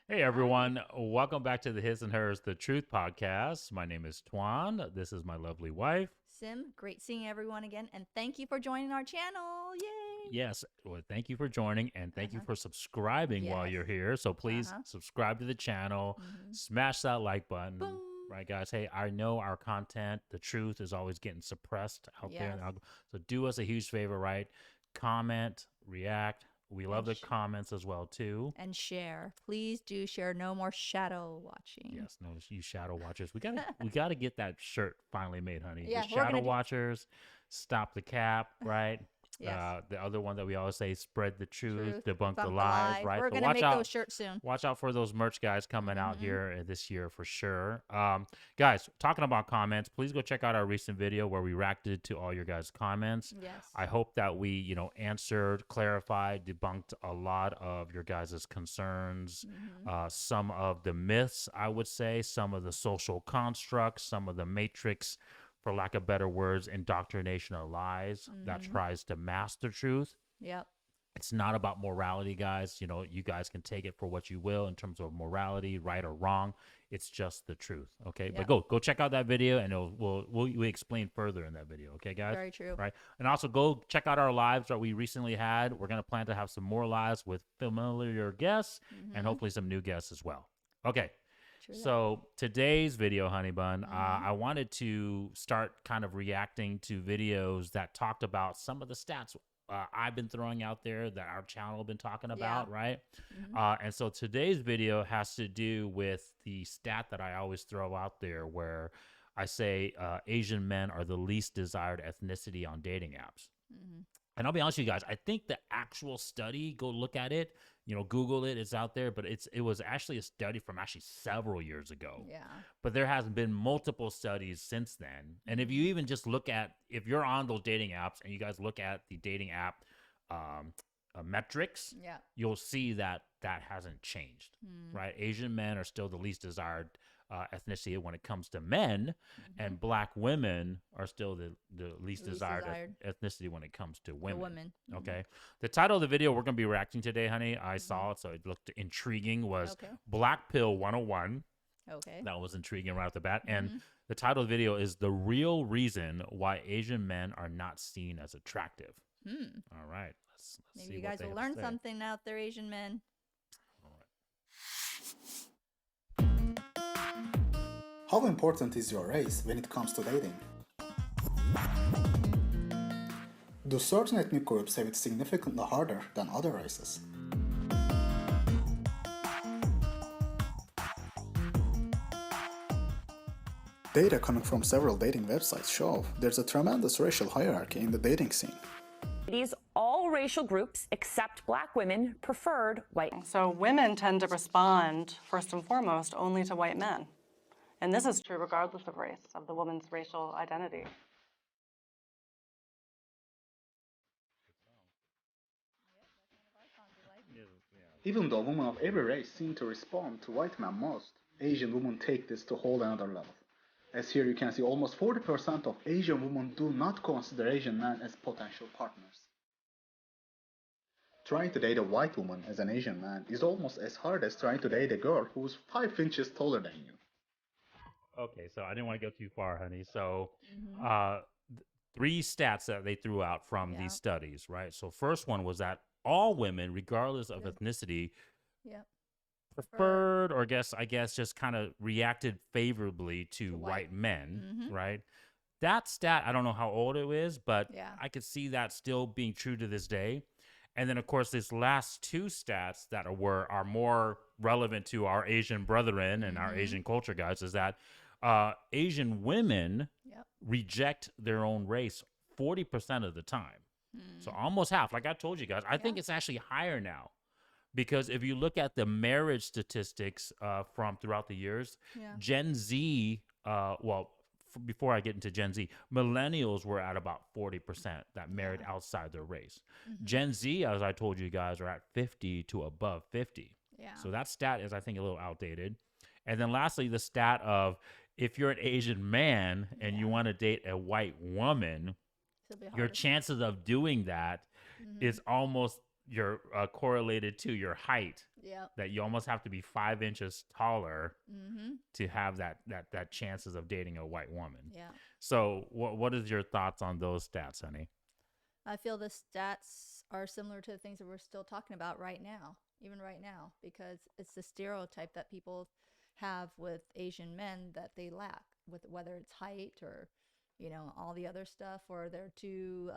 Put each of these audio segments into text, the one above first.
Hey everyone, welcome back to the His and Hers, the Truth podcast. My name is Tuan. This is my lovely wife. Sim, great seeing everyone again, and thank you for joining our channel. Yay! Yes, well, thank you for joining and thank you Uh-huh. for subscribing while Yes. you're here. So please Uh-huh. subscribe to the channel, Mm-hmm. smash that like button. Boom. Right, guys? Hey, I know our content, the truth is always getting suppressed out there. Yes. So do us a huge favor, right? Comment, react. We love And the comments as well, too. and share. Please do share. No more shadow watching. Yes, no, you shadow watchers. We gotta get that shirt finally made, honey. The Yeah, we're shadow gonna do. watchers, stop the cap, right? Yes. The other one that we always say, spread the truth, Truth. debunk the Debunk the lies, lies. right? We're So gonna make those shirts soon. watch out for those merch guys coming out Mm-hmm. here this year for sure. Guys, talking about comments, please go check out our recent video where we reacted to all your guys' comments. Yes. I hope that we, answered, clarified, debunked a lot of your guys' concerns, Mm-hmm. some of the myths, I would say, some of the social constructs, some of the matrix, for lack of better words, indoctrination of lies that Mm-hmm. tries to mask the truth. Yep. It's not about morality, guys. You guys can take it for what you will in terms of morality, right or wrong. It's just the truth, okay? But Yep. go check out that video, and we'll explain further in that video, okay, guys? Very true. Right? And also go check out our lives that we recently had. We're gonna plan to have some more lives with familiar guests and Mm-hmm. hopefully some new guests as well. Okay. True. So today's video, honey bun, Mm-hmm. I wanted to start kind of reacting to videos that talked about some of the stats I've been throwing out there that our channel have been talking about, right? Mm-hmm. And so today's video has to do with the stat that I always throw out there, where I say Asian men are the least desired ethnicity on dating apps. Mm-hmm. And I'll be honest with you guys, I think the actual study, go look at it, Google it, it's out there, but it was actually a study from actually several years ago. Yeah. But there has been multiple studies since then. And if you even just look at, if you're on those dating apps and you guys look at the dating app metrics, Yeah. you'll see that that hasn't changed, Mm-hmm. right? Asian men are still the least desired ethnicity when it comes to men, and black women are still the least desired ethnicity when it comes to women. Women. Mm-hmm. Okay. The title of the video we're going to be reacting today, honey, I saw it, so it looked intriguing, was Okay. Blackpill 101. Okay. That was intriguing right off the bat. And Mm-hmm. the title of the video is The Real Reason Why Asian Men Are Not Seen as Attractive. Hmm. All right. Let's Maybe see you what guys they will have to learn say. something out there, Asian men. All right. How important is your race when it comes to dating? Do certain ethnic groups have it significantly harder than other races? Data coming from several dating websites show there's a tremendous racial hierarchy in the dating scene. All racial groups except black women preferred white. So women tend to respond, first and foremost, only to white men. And this is true regardless of race, of the woman's racial identity. Even though women of every race seem to respond to white men most, Asian women take this to a whole another level. As here you can see, almost 40% of Asian women do not consider Asian men as potential partners. Trying to date a white woman as an Asian man is almost as hard as trying to date a girl who's 5 inches taller than you. Okay, so I didn't want to go too far, honey. So, Mm-hmm. three stats that they threw out from these studies, right? So, first one was that all women, regardless of ethnicity, Yep. preferred, or I guess just kind of reacted favorably to white. white men, Mm-hmm. right? That stat, I don't know how old it is, but Yeah. I could see that still being true to this day. And then, of course, these last two stats that are more relevant to our Asian brethren and our Mhm. Asian culture, guys, is that Asian women Yep. reject their own race 40% of the time. So Mm. almost half. Like I told you guys, I think it's actually higher now. Because if you look at the marriage statistics from throughout the years, Yeah. Gen Z, before I get into Gen Z, millennials were at about 40% that married outside their race. Mhm. Gen Z, as I told you guys, are at 50 to above 50. Yeah. So that stat is, I think, a little outdated. And then lastly, the stat of if you're an Asian man and you want to date a white woman, It'll be your harder. chances of doing that is Mhm. almost you're correlated to your height. Yep. That you almost have to be 5 inches taller Mm-hmm. to have that chances of dating a white woman. Yeah. So what is your thoughts on those stats, honey? I feel the stats are similar to the things that we're still talking about right now, even right now, because it's the stereotype that people have with Asian men that they lack, with whether it's height or, all the other stuff, or they're too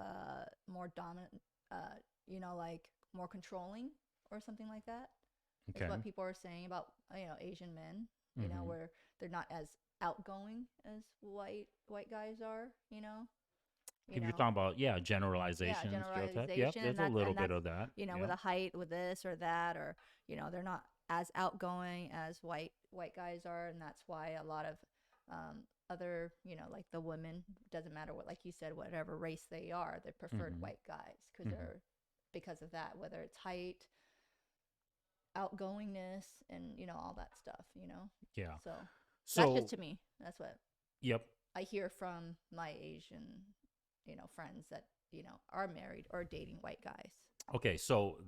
more dominant, like more controlling or something like that. Okay. Is what people are saying about Asian men, where they're not as outgoing as white guys are, If you're talking about generalization, stereotype, yep, there's a little bit of that. With a height, with this or that, or they're not as outgoing as white guys are, and that's why a lot of other like the women, doesn't matter what, like you said, whatever race they are, they preferred white guys because of that, whether it's height, outgoingness, and all that stuff. Yeah. So So that's just to me. That's what yep. I hear from my Asian friends that are married or dating white guys. Okay, so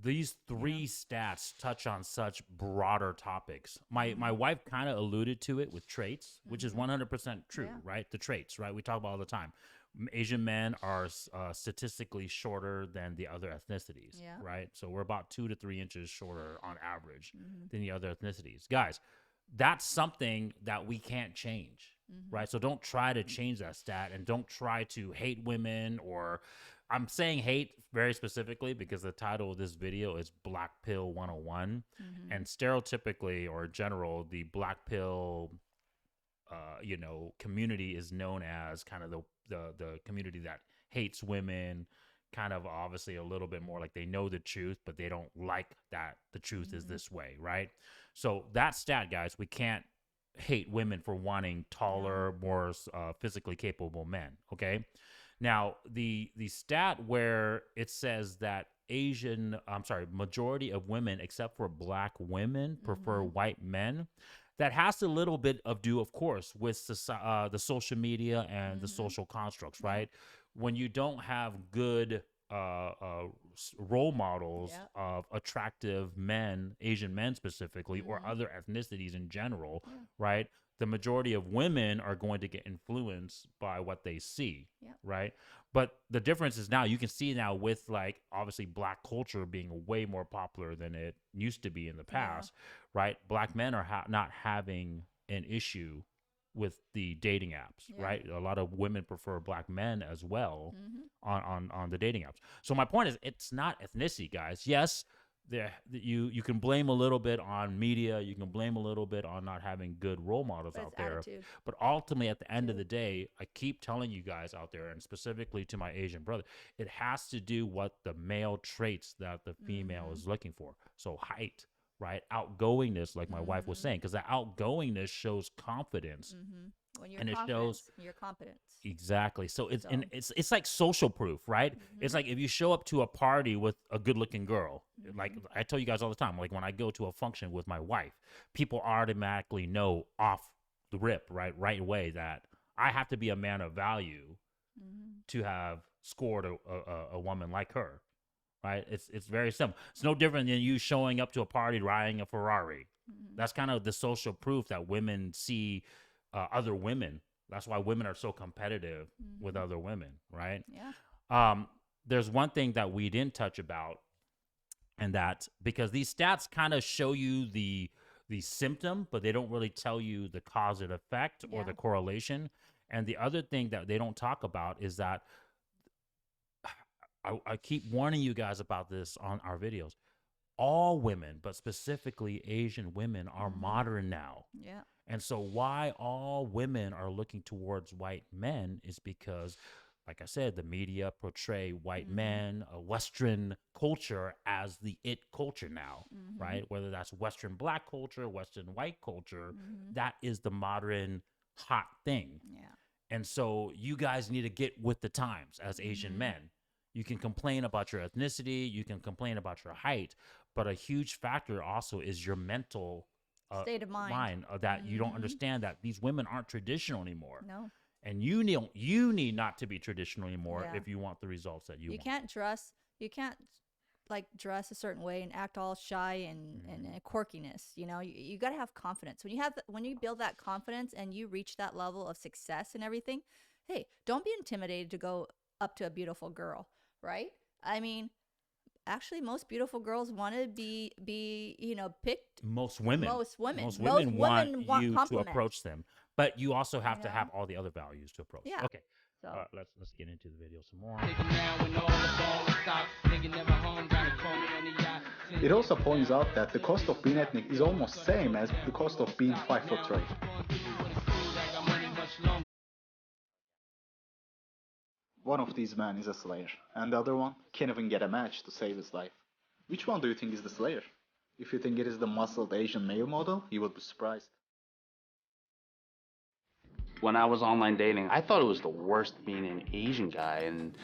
these three stats touch on such broader topics. My wife kind of alluded to it with traits, which is 100% true, Yeah. right? The traits, right? We talk about all the time. Asian men are statistically shorter than the other ethnicities, Yeah. right? So we're about 2 to 3 inches shorter on average than the other ethnicities. Guys, that's something that we can't change, right? So don't try to change that stat, and don't try to hate women, or I'm saying hate very specifically because the title of this video is Blackpill 101. And stereotypically or in general, the Blackpill community is known as kind of the community that hates women, kind of obviously a little bit more like they know the truth, but they don't like that the truth is this way, right? So that stat, guys, we can't hate women for wanting taller, more physically capable men, okay? Now, the stat where it says that majority of women except for black women prefer white men, that has a little bit of do, of course, with the social media and the social constructs, right? When you don't have good role models of attractive men, Asian men specifically, or other ethnicities in general, right? The majority of women are going to get influenced by what they see, right? But the difference is now you can see now with like obviously black culture being way more popular than it used to be in the past, right? Black men are not having an issue with the dating apps, right? A lot of women prefer black men as well on the dating apps. So my point is, it's not ethnicity, guys. Yes, you can blame a little bit on media, you can blame a little bit on not having good role models But out it's there. attitude. But ultimately, at the end of the day, I keep telling you guys out there, and specifically to my Asian brother, it has to do what the male traits that the female is looking for. So height, right? Outgoingness, like my wife was saying, because the outgoingness shows confidence. When you're And it confident, shows- your competence. Exactly. So it's So- and it's like social proof, right? It's like if you show up to a party with a good-looking girl, like I tell you guys all the time, like when I go to a function with my wife, people automatically know off the rip, right away, that I have to be a man of value to have scored a woman like her, right? It's very simple. It's no different than you showing up to a party riding a Ferrari. That's kind of the social proof that women see other women. That's why women are so competitive with other women, right? Yeah. There's one thing that we didn't touch about, and that because these stats kind of show you the symptom, but they don't really tell you the cause and effect or the correlation. And the other thing that they don't talk about is that I keep warning you guys about this on our videos. All women, but specifically Asian women, are modern now. Yeah. And so why all women are looking towards white men is because, like I said, the media portray white men, a Western culture, as the it culture now, right? Whether that's Western black culture, Western white culture, that is the modern hot thing. Yeah. And so you guys need to get with the times as Asian men. You can complain about your ethnicity, you can complain about your height, but a huge factor also is your mental State of mind. that you don't understand that these women aren't traditional anymore. No. And you need not to be traditional anymore Yeah. if you want the results that you You want. can't trust. You can't like dress a certain way and act all shy and quirkiness. You know, you got to have confidence. When you build that confidence and you reach that level of success and everything, hey, don't be intimidated to go up to a beautiful girl, right? I mean, actually, most beautiful girls want to be picked. Most women want want you to compliment. approach them, but you also have to have all the other values to approach. Yeah. Okay. So Let's get into the video some more. It also points out that the cost of being ethnic is almost same as the cost of being 5'3". One of these men is a slayer, and the other one can't even get a match to save his life. Which one do you think is the slayer? If you think it is the muscled Asian male model, you would be surprised. When I was online dating, I thought it was the worst being an Asian guy, and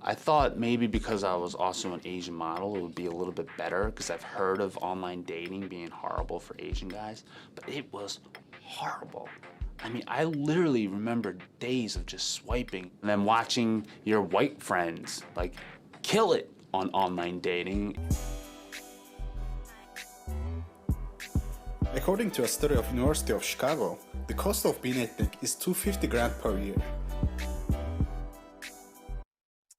I thought maybe because I was also an Asian model, it would be a little bit better, because I've heard of online dating being horrible for Asian guys, but it was horrible. I mean, I literally remember days of just swiping and then watching your white friends, like, kill it on online dating. According to a study of University of Chicago, the cost of being ethnic is $250,000 per year.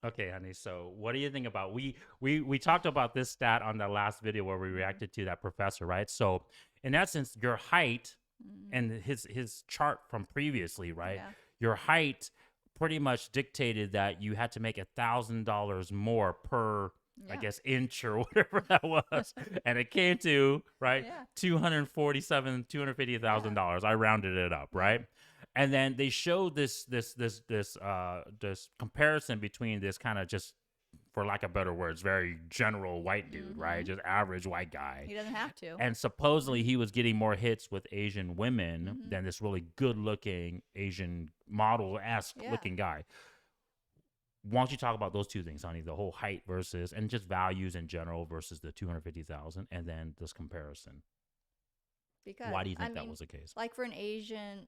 Okay, honey. So, what do you think about we talked about this stat on the last video where we reacted to that professor, right? So, in essence, your height and his chart from previously, right? Yeah. Your height pretty much dictated that you had to make $1,000 more per, I guess, inch or whatever that was, and it came to $250,000. I rounded it up, right? And then they showed this comparison between this kind of, just for lack of better words, very general white dude, right? Just average white guy. he doesn't have to. And supposedly he was getting more hits with Asian women than this really good-looking Asian model-esque looking guy. Why don't you talk about those two things, honey? The whole height versus, and just values in general versus the 250,000, and then this comparison. Because Why do you think that was the case? Like for Asian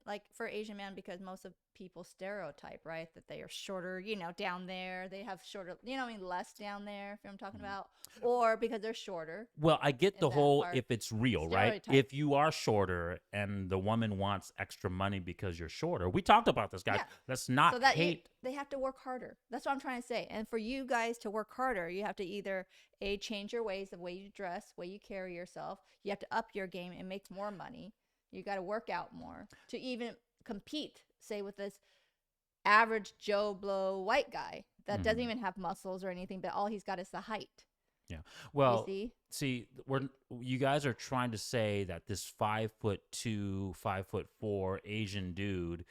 man, because most of people stereotype, right, that they are shorter, down there. They have shorter, less down there, if I'm talking about, or because they're shorter. Well, I get the whole, part. if it's real, right? Stereotype. If you are shorter and the woman wants extra money because you're shorter. We talked about this, guys. Yeah. Let's not So that hate. they have to work harder. That's what I'm trying to say. And for you guys to work harder, you have to either change your ways, the way you dress, the way you carry yourself. You have to up your game and make more money. You got to work out more to even compete, say, with this average Joe Blow white guy that doesn't even have muscles or anything, but all he's got is the height. Yeah. Well, You see, you guys are trying to say that this 5'2", 5'4" Asian dude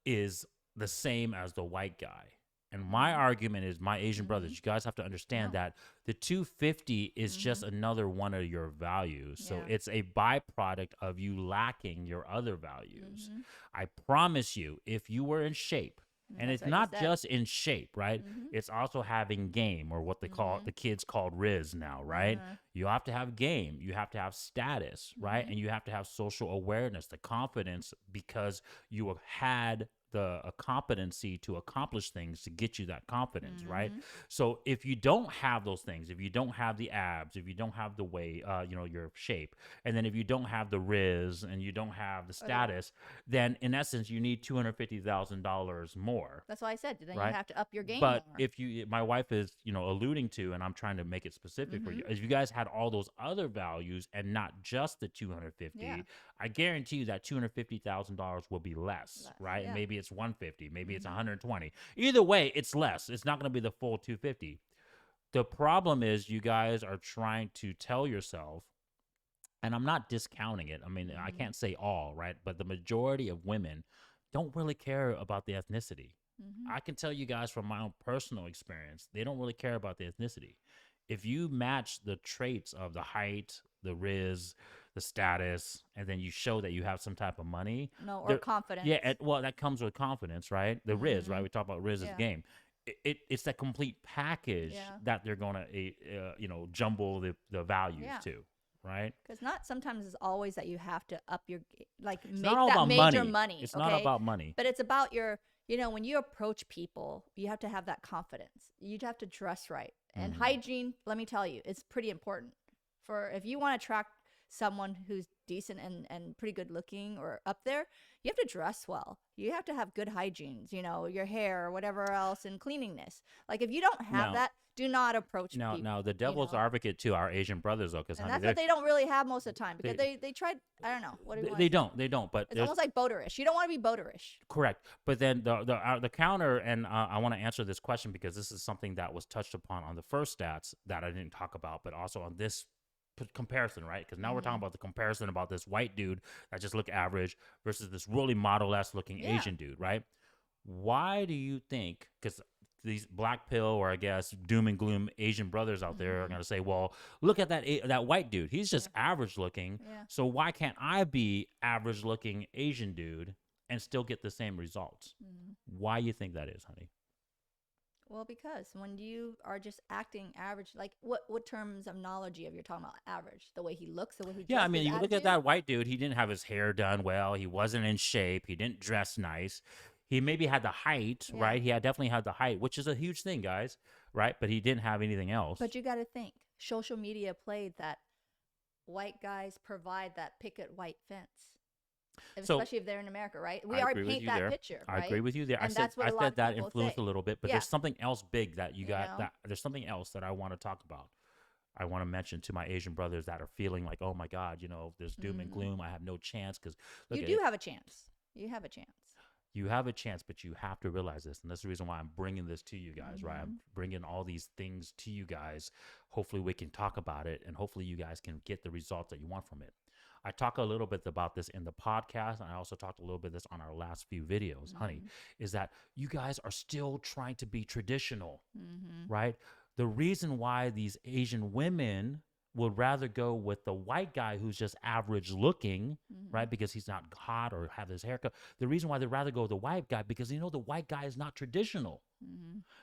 is the same as the white guy. And my argument is, my Asian brothers, you guys have to understand that the 250 is just another one of your values. So it's a byproduct of you lacking your other values. I promise you, if you were in shape, and it's not just in shape, right? It's also having game, or what they call, the kids called Riz now, right? You have to have game. You have to have status, right? And you have to have social awareness, the confidence, because you have had a competency to accomplish things to get you that confidence, right? So if you don't have those things, if you don't have the abs, if you don't have the way, your shape, and then if you don't have the Riz and you don't have the status, then in essence you need $250,000 more. That's why I said, then right? you have to up your game But more. if my wife is, alluding to, and I'm trying to make it specific for you, if you guys had all those other values and not just the 250, I guarantee you that $250,000 will be less, right? yeah. Maybe it's 150, maybe it's 120. Either way, it's less. It's not going to be the full 250. The problem is you guys are trying to tell yourself, and I'm not discounting it. I mean, I can't say all, right? But the majority of women don't really care about the ethnicity. I can tell you guys from my own personal experience, they don't really care about the ethnicity. If you match the traits of the height, the Riz, the status, and then you show that you have some type of money. Or confidence. Yeah, well, that comes with confidence, right? The Riz, right? We talk about Riz's game. It's that complete package that they're going to, jumble the values to, right? Because not sometimes it's always that you have to up your, make not all that about major money. money. It's not about money. But it's about your, when you approach people, you have to have that confidence. You'd have to dress right. And hygiene, let me tell you, it's pretty important. For if you want to attract someone who's decent and pretty good looking or up there, you have to dress well. You have to have good hygiene, your hair or whatever else, and cleanliness. Like if you don't have that, do not approach people. Now the devil's advocate to our Asian brothers though, because that's what they don't really have most of the time, because they tried. I don't know. What do you they don't. But it's almost like boaterish. You don't want to be boaterish. Correct. But then the counter, and I want to answer this question because this is something that was touched upon on the first stats that I didn't talk about, but also on this comparison, right? Because now we're talking about the comparison about this white dude that just looked average versus this really model-esque looking Asian dude, right? Why do you think, because these Blackpill, or I guess doom and gloom Asian brothers out there are going to say, well, look at that white dude. He's just average looking. Yeah. So why can't I be average looking Asian dude and still get the same results? Why you think that is, honey? Well, because when you are just acting average, like what terms of knowledge you're talking about average? The way he looks, the way he dresses? Yeah, I mean, you look at that white dude, he didn't have his hair done well. He wasn't in shape. He didn't dress nice. He maybe had the height, right? He definitely had the height, which is a huge thing, guys, right? But he didn't have anything else. But you got to think, social media played that white guys provide that picket white fence. Especially if they're in America, right? We already paint that picture, right? I agree with you there. And I said that influenced a little bit, but there's something else big that you got. There's something else that I want to talk about. I want to mention to my Asian brothers that are feeling like, oh my God, there's doom and gloom. I have no chance because you do have a chance. You have a chance. You have a chance, but you have to realize this, and that's the reason why I'm bringing this to you guys, right? I'm bringing all these things to you guys. Hopefully, we can talk about it, and hopefully, you guys can get the results that you want from it. I talk a little bit about this in the podcast, and I also talked a little bit of this on our last few videos, honey, is that you guys are still trying to be traditional, right? The reason why these Asian women would rather go with the white guy who's just average looking, right? Because he's not hot or have his haircut. The reason why they'd rather go with the white guy, because the white guy is not traditional.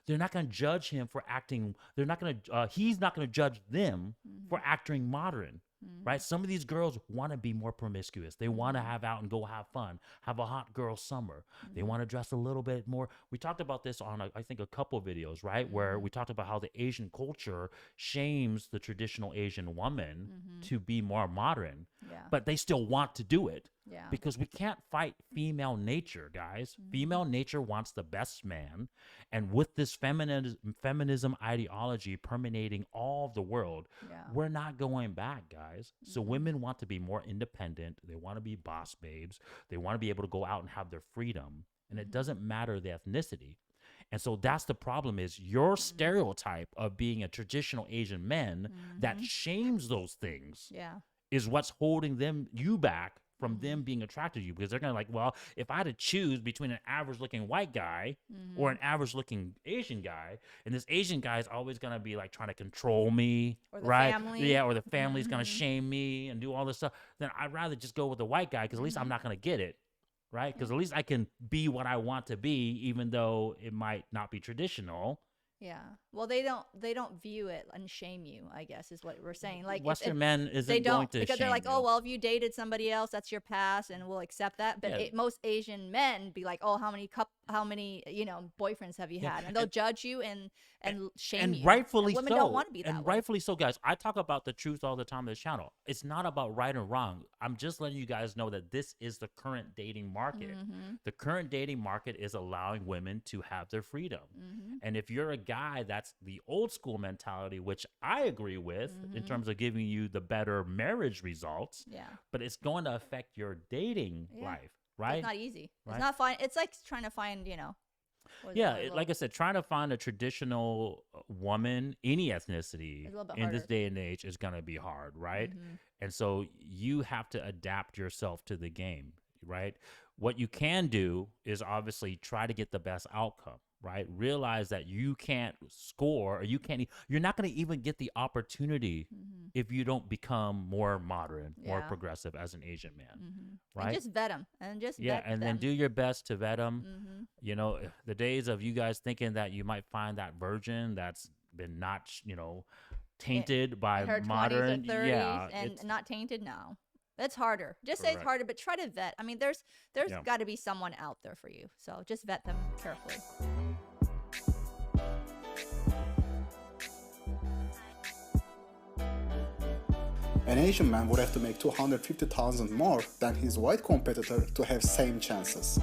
They're not going to judge him for acting. He's not going to judge them for acting modern. Right? Some of these girls want to be more promiscuous. They want to have out and go have fun, have a hot girl summer. They want to dress a little bit more. We talked about this on, I think, a couple videos, right? Where we talked about how the Asian culture shames the traditional Asian woman to be more modern, but they still want to do it. Because we can't fight female nature, guys. Female nature wants the best man. And with this feminism ideology permeating all of the world, we're not going back, guys. So women want to be more independent. They want to be boss babes. They want to be able to go out and have their freedom. And it doesn't matter the ethnicity. And so that's the problem, is your stereotype of being a traditional Asian man that shames those things is what's holding you back from them being attracted to you, because they're going to well, if I had to choose between an average looking white guy or an average looking Asian guy, and this Asian guy is always going to be trying to control me, or the right? Family. Yeah, or the family's going to shame me and do all this stuff, then I'd rather just go with the white guy, because at least I'm not going to get it, right? Because at least I can be what I want to be, even though it might not be traditional. Yeah. Well, they don't view it and shame you, I guess, is what we're saying. Like Western men isn't going to because they're like, shame oh, you. well, if you dated somebody else, that's your past, and we'll accept that. But most Asian men be like, oh, how many boyfriends have you had? And they'll judge you and shame you. And rightfully women so. don't want to be that and way. rightfully so, guys. I talk about the truth all the time on this channel. It's not about right or wrong. I'm just letting you guys know that this is the current dating market. The current dating market is allowing women to have their freedom. And if you're a guy that's the old school mentality, which I agree with in terms of giving you the better marriage results, but it's going to affect your dating life, right? It's not easy. Right? It's not fine. It's like trying to find, like I said, trying to find a traditional woman, any ethnicity in this day and age is going to be hard, right? And so you have to adapt yourself to the game, right? What you can do is obviously try to get the best outcome, right? Realize that you can't score, or you're not going to even get the opportunity if you don't become more modern, more progressive as an Asian man, right? And just vet them, and just vet and them. then do your best to vet them. The days of you guys thinking that you might find that virgin that's been not, tainted by her modern, 20s or 30s and not tainted. No, it's harder. Just say it's harder, but try to vet. I mean, there's got to be someone out there for you. So just vet them carefully. An Asian man would have to make 250,000 more than his white competitor to have same chances.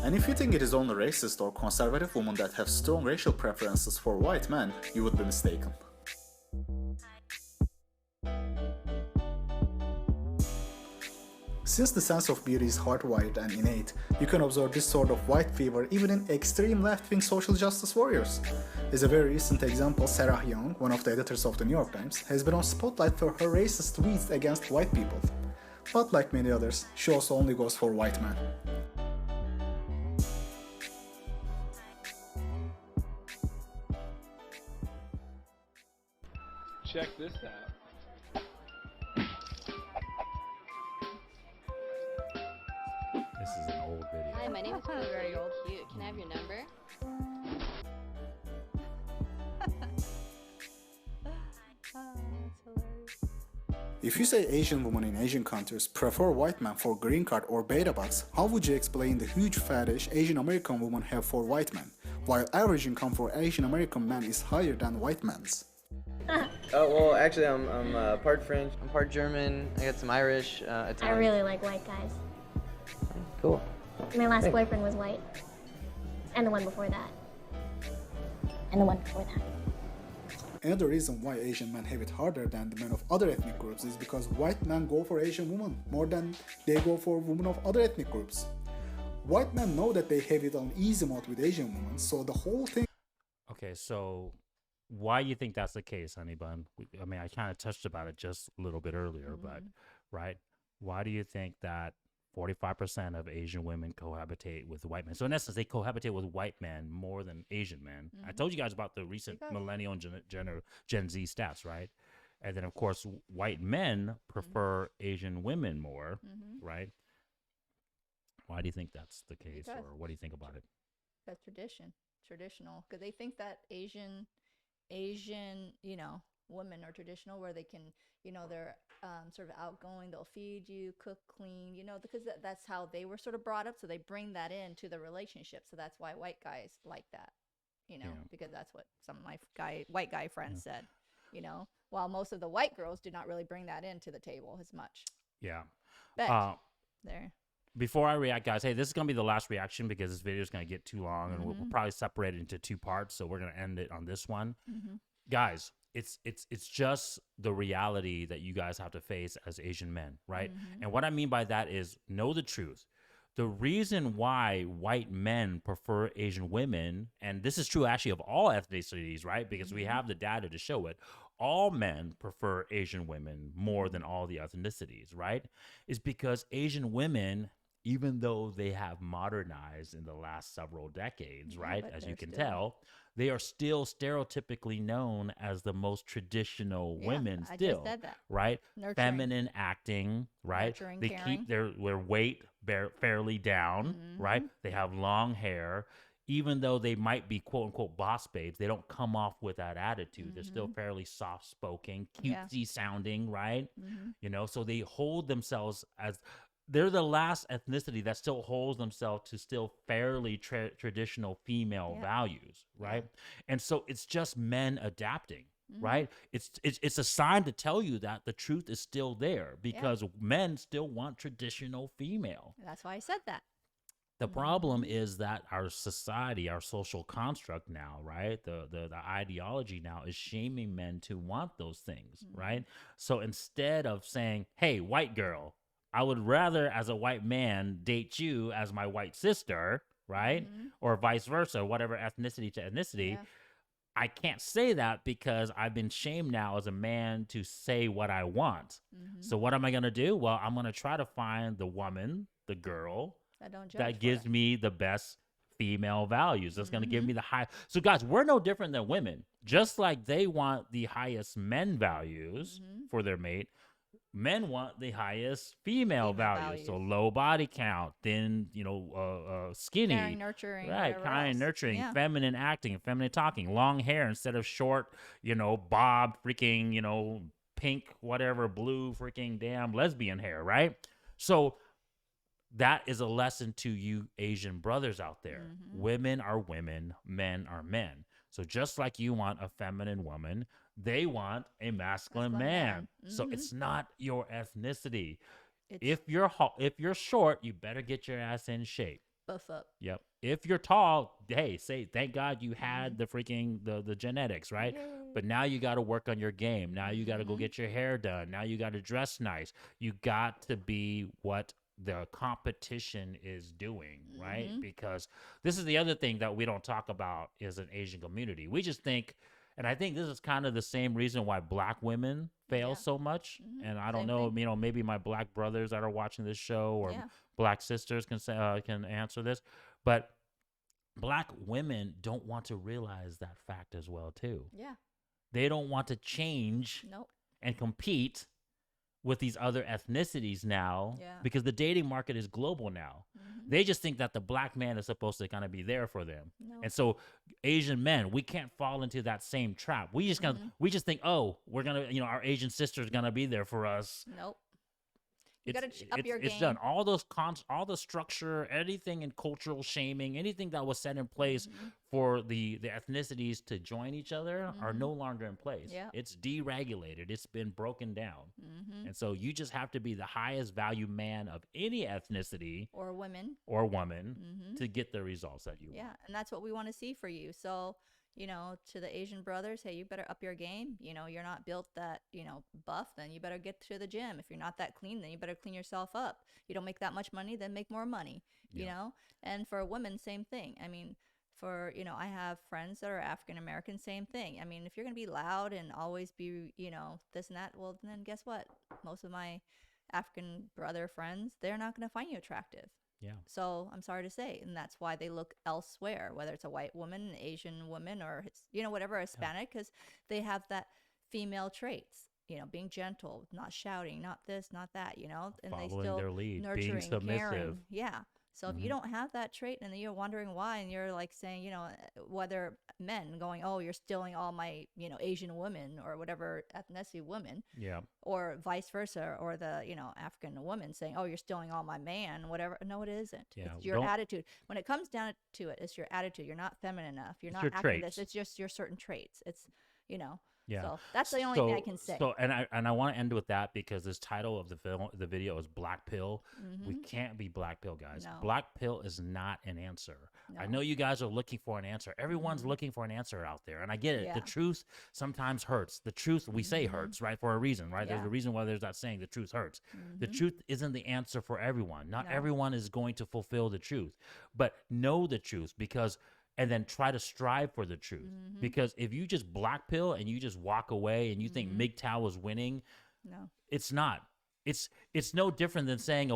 And if you think it is only racist or conservative women that have strong racial preferences for white men, you would be mistaken. Since the sense of beauty is hardwired and innate, you can observe this sort of white fever even in extreme left-wing social justice warriors. As a very recent example, Sarah Young, one of the editors of the New York Times, has been on spotlight for her racist tweets against white people. But like many others, she also only goes for white men. Check this out. This is an old video. Hi, my name is Chloe. Very old. Cute. Can I have your number? That's hilarious. If you say Asian women in Asian countries prefer white men for green card or beta bucks, how would you explain the huge fetish Asian American women have for white men, while average income for Asian American men is higher than white men's? Oh, well, actually, I'm part French, I'm part German, I got some Irish, I Italian. really like white guys. Cool. My last boyfriend was white. And the one before that. And the one before that. Another reason why Asian men have it harder than the men of other ethnic groups is because white men go for Asian women more than they go for women of other ethnic groups. White men know that they have it on easy mode with Asian women, so the whole thing. Okay, so why you think that's the case, honey bun? I mean, I kind of touched about it just a little bit earlier, but right? Why do you think that 45% of Asian women cohabitate with white men? So in essence, they cohabitate with white men more than Asian men. I told you guys about the recent millennial and Gen Z stats, right? And then of course, white men prefer Asian women more, right? Why do you think that's the case, or what do you think about it? That's traditional, because they think that Asian, women are traditional, where they can, they're sort of outgoing. They'll feed you, cook, clean, because that's how they were sort of brought up. So they bring that into the relationship. So that's why white guys like that, because that's what some of my white guy friends said, while most of the white girls do not really bring that into the table as much. Yeah. But there. Before I react, guys, hey, this is going to be the last reaction because this video is going to get too long, and we'll probably separate it into two parts. So we're going to end it on this one. Guys, it's just the reality that you guys have to face as Asian men, right? And what I mean by that is know the truth. The reason why white men prefer Asian women, and this is true actually of all ethnicities, right? Because we have the data to show it. All men prefer Asian women more than all the ethnicities, right? Is because Asian women, even though they have modernized in the last several decades, right? As you can tell, they are still stereotypically known as the most traditional women still, just said that. right? Nurturing. Feminine acting, right? Nurturing, they caring. keep their weight fairly down, right? They have long hair. Even though they might be quote unquote boss babes, they don't come off with that attitude. They're still fairly soft spoken, cutesy sounding, right? So they hold themselves as, they're the last ethnicity that still holds themselves to still fairly traditional female values, right? And so it's just men adapting, right? It's a sign to tell you that the truth is still there, because men still want traditional female. That's why I said that. The problem is that our society, our social construct now, right? The ideology now is shaming men to want those things, right? So instead of saying, hey, white girl, I would rather as a white man date you as my white sister, right? Or vice versa, whatever ethnicity to ethnicity. I can't say that because I've been shamed now as a man to say what I want. So what am I going to do? Well, I'm going to try to find the woman, the girl, that gives me the best female values. That's going to give me the high. So guys, we're no different than women. Just like they want the highest men values for their mate, men want the highest female values. So low body count, thin, skinny, Caring, nurturing, right? Kind, nurturing, Yeah. feminine acting, feminine talking, long hair instead of short, bobbed freaking, pink, whatever, blue freaking damn lesbian hair, right? So that is a lesson to you Asian brothers out there. Women are women, men are men. So just like you want a feminine woman, they want a masculine man. So it's not your ethnicity. It's If you're short, you better get your ass in shape. buff up. Yep. If you're tall, hey, say thank God you had the freaking the genetics, right? But now you got to work on your game. Now you got to go get your hair done. Now you got to dress nice. You got to be what the competition is doing, right? Because this is the other thing that we don't talk about is an Asian community. We just think, and I think this is kind of the same reason why black women fail so much. And I don't Same know, thing. you know, maybe my black brothers that are watching this show or black sisters can say, can answer this, but black women don't want to realize that fact as well too. Yeah. They don't want to change Nope. and compete with these other ethnicities now Yeah. because the dating market is global now. They just think that the black man is supposed to kind of be there for them. No. And so Asian men, we can't fall into that same trap. We just we just think, "Oh, we're going to, you know, our Asian sister's going to be there for us." Nope. You gotta up your It's game. done. All those all the structure, anything in cultural shaming, anything that was set in place for the ethnicities to join each other are no longer in place. Yeah. It's deregulated. It's been broken down. And so you just have to be the highest value man of any ethnicity Or women. or woman to get the results that you Yeah, want. and that's what we want to see for you. So, you know, to the Asian brothers, hey, you better up your game. You know, you're not built that, you know, buff, then you better get to the gym. If you're not that clean, then you better clean yourself up. You don't make that much money, then make more money, you know? And for women, same thing. I mean, for, you know, I have friends that are African American, same thing. I mean, if you're going to be loud and always be, you know, this and that, well, then guess what? Most of my African brother friends, they're not going to find you attractive. Yeah. So I'm sorry to say, and that's why they look elsewhere, whether it's a white woman, an Asian woman, or you know, whatever, Hispanic, because they have that female traits. You know, being gentle, not shouting, not this, not that. You know, and they Following still their lead, being nurturing, submissive. caring. Yeah. So if you don't have that trait, and then you're wondering why, and you're like saying, you know, whether men going, oh, you're stealing all my, you know, Asian women or whatever ethnicity woman, Yeah. or vice versa, or the, you know, African woman saying, oh, you're stealing all my man, whatever. No, it isn't. Yeah, It's your don't- attitude. When it comes down to it, it's your attitude. You're not feminine enough. You're It's not your acting this. traits. It's just your certain traits. It's, you know. Yeah. So that's the only thing I can say. So, and I want to end with that because this title of the video is Blackpill. We can't be Blackpill, guys. No. Blackpill is not an answer. I No. know you guys are looking for an answer. Everyone's looking for an answer out there, and I get it. Yeah. The truth sometimes hurts. The truth we say hurts, right, for a reason, right? There's Yeah. a reason why there's that saying, the truth hurts. The truth isn't the answer for everyone. Not No. everyone is going to fulfill the truth, but know the truth because. And then try to strive for the truth. Because if you just blackpill and you just walk away and you think MGTOW is winning, No. it's not. It's no different than saying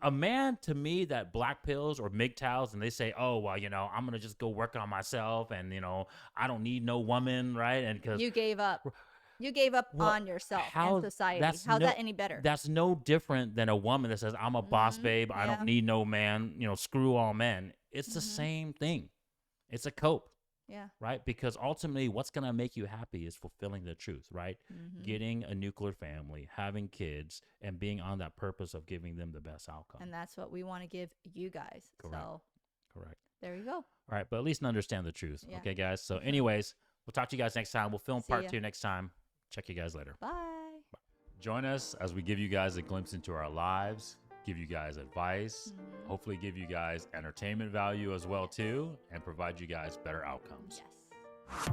a man to me that black pills or MGTOWs and they say, oh, well, you know, I'm going to just go work on myself and, you know, I don't need no woman, right? And because You gave up. You gave up Well, on yourself how- and society. that's How's no- that any better? that's no different than a woman that says, I'm a boss babe. I yeah. don't need no man, you know, screw all men. It's the same thing. It's a cope. Yeah. Right? Because ultimately, what's going to make you happy is fulfilling the truth, right? Getting a nuclear family, having kids, and being on that purpose of giving them the best outcome. And that's what we want to give you guys. Correct. So Correct. there you go. All right. But at least understand the truth. Yeah. Okay, guys? So, anyways, we'll talk to you guys next time. We'll film See part ya. 2 next time. Check you guys later. Bye. Join us as we give you guys a glimpse into our lives, give you guys advice, hopefully give you guys entertainment value as well too, and provide you guys better outcomes. Yes.